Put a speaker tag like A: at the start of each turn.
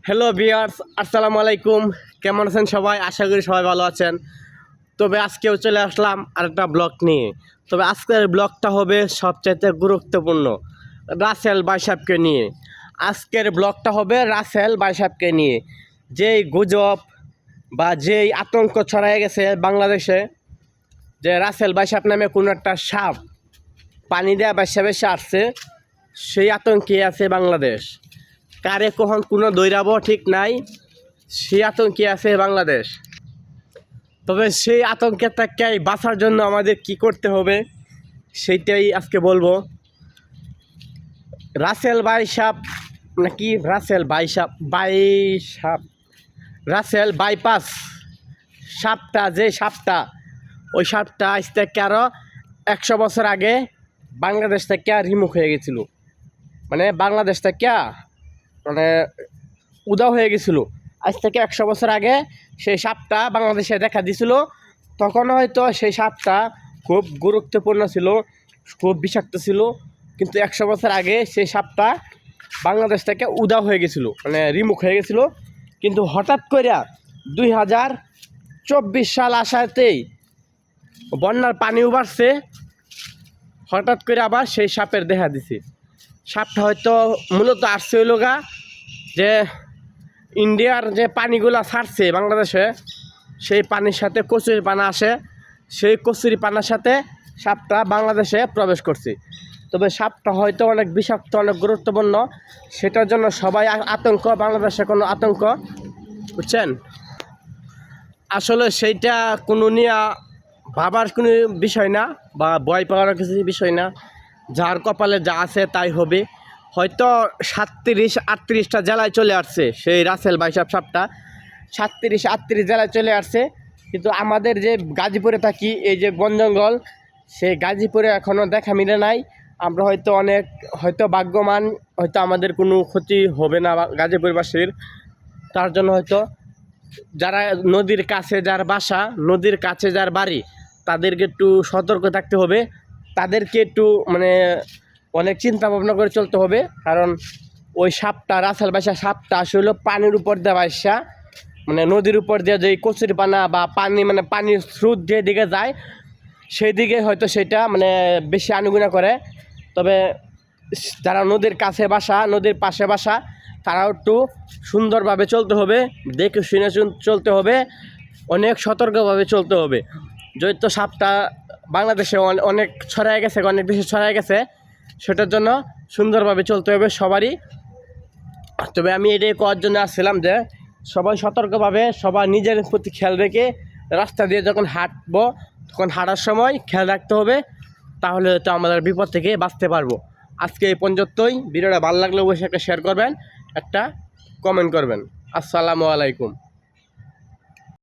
A: Hello viewers, আসসালামু আলাইকুম। কেমন আছেন সবাই? আশা করি সবাই ভালো আছেন। তবে আজকেও চলে আসলাম আরেকটা ব্লগ নিয়ে। তবে আজকের ব্লগটা হবে সবচাইতে গুরুত্বপূর্ণ, রাসেল ভাই সাহেবকে নিয়ে। আজকের ব্লগটা হবে রাসেল ভাই সাহেবকে নিয়ে। যেই গুজব বা যেই আতঙ্ক ছড়ায় গেছে বাংলাদেশে, যে রাসেল ভাই সাহেব নামে কোনো একটা সাপ পানি দেওয়া বেশা বেশা আসছে, সেই আতঙ্কে আছে বাংলাদেশ। কারে কখন কোনো দৈরাবো ঠিক নাই, সেই আতঙ্কে আছে বাংলাদেশ। তবে সেই আতঙ্কের থেকে বাঁচার জন্য আমাদের কি করতে হবে সেইটাই আজকে বলবো। রাসেল ভাই সাহেব নাকি রাসেল ভাই সাহেব রাসেল বাইপাস সাপটা, যে সাপটা, ওই সাপটা আজ থেকে আরও 100 বছর আগে বাংলাদেশ থেকে রিমুভ হয়ে গেছিল। মানে বাংলাদেশ থেকে মানে উধাও হয়ে গেছিল। আজ থেকে 100 বছর আগে সেই সাপটা বাংলাদেশে দেখা দিছিল। তখন হয়তো সেই সাপটা খুব গুরুত্বপূর্ণ ছিল, খুব বিষাক্ত ছিল, কিন্তু 100 বছর আগে সেই সাপটা বাংলাদেশ থেকে উধাও হয়ে গেছিল, মানে রিমুভ হয়ে গেছিল। কিন্তু হঠাৎ করে 2024 সাল আসাতেই বন্যার পানি উবারছে, হঠাৎ করে আবার সেই সাপের দেখা দিছে। সাপটা হয়তো মূলত আসছে হইল গা, যে ইন্ডিয়ার যে পানিগুলা ছাড়ছে বাংলাদেশে, সেই পানির সাথে কচুরি পানা আসে, সেই কচুরি পানার সাথে সাপটা বাংলাদেশে প্রবেশ করছে। তবে সাপটা হয়তো অনেক বিষাক্ত, অনেক গুরুত্বপূর্ণ, সেটার জন্য সবাই আতঙ্ক, বাংলাদেশে কোনো আতঙ্ক, বুঝছেন? আসলে সেইটা কোনো নিয়ে ভাবার কোনো বিষয় না, বা ভয় পাওয়ার কিছু বিষয় না। যার কপালে যা আছে তাই হবে। হয়তো 37-38টা জেলায় চলে আসছে সেই রাসেল ভাই সাপটা, 37-38 জেলায় চলে আসছে। কিন্তু আমাদের যে গাজীপুরে থাকি, এই যে বন জঙ্গল, সেই গাজীপুরে এখনও দেখা মিলে নাই। আমরা হয়তো ভাগ্যবান, হয়তো আমাদের কোনো ক্ষতি হবে না গাজীপুরবাসীর। তার জন্য হয়তো যারা নদীর কাছে যার বাসা, নদীর কাছে যার বাড়ি, তাদেরকে একটু সতর্ক থাকতে হবে। তাদেরকে একটু মানে অনেক চিন্তা ভাবনা করে চলতে হবে। কারণ ওই সাপটা, রাসেল ভাই সাপটা আসলে পানির উপর দিয়ে বাসা, মানে নদীর উপর দিয়ে যে কচুরি পানা বা পানি, মানে পানির স্রোত যেদিকে যায় সেই দিকে হয়তো সেটা মানে বেশি আনুগুনা করে। তবে যারা নদীর কাছে বাসা, নদীর পাশে বাসা, তারাও একটু সুন্দরভাবে চলতে হবে, দেখে শুনে চলতে হবে, অনেক সতর্কভাবে চলতে হবে। যেহেতু সাপটা বাংলাদেশে অনেক ছড়ায় গেছে, অনেক দেশে ছড়ায় গেছে, সেটার জন্য সুন্দরভাবে চলতে হবে সবারই। তবে আমি এটাই করার জন্য আসছিলাম যে সবাই সতর্কভাবে, সবাই নিজের প্রতি খেয়াল রেখে রাস্তা দিয়ে যখন হাঁটবো, তখন হাঁটার সময় খেয়াল রাখতে হবে, তাহলে হয়তো আমাদের বিপদ থেকে বাঁচতে পারবো। আজকে এই পর্যন্তই। ভিডিওটা ভালো লাগলে অবশ্যই একটা শেয়ার করবেন, একটা কমেন্ট করবেন। আসসালামু আলাইকুম।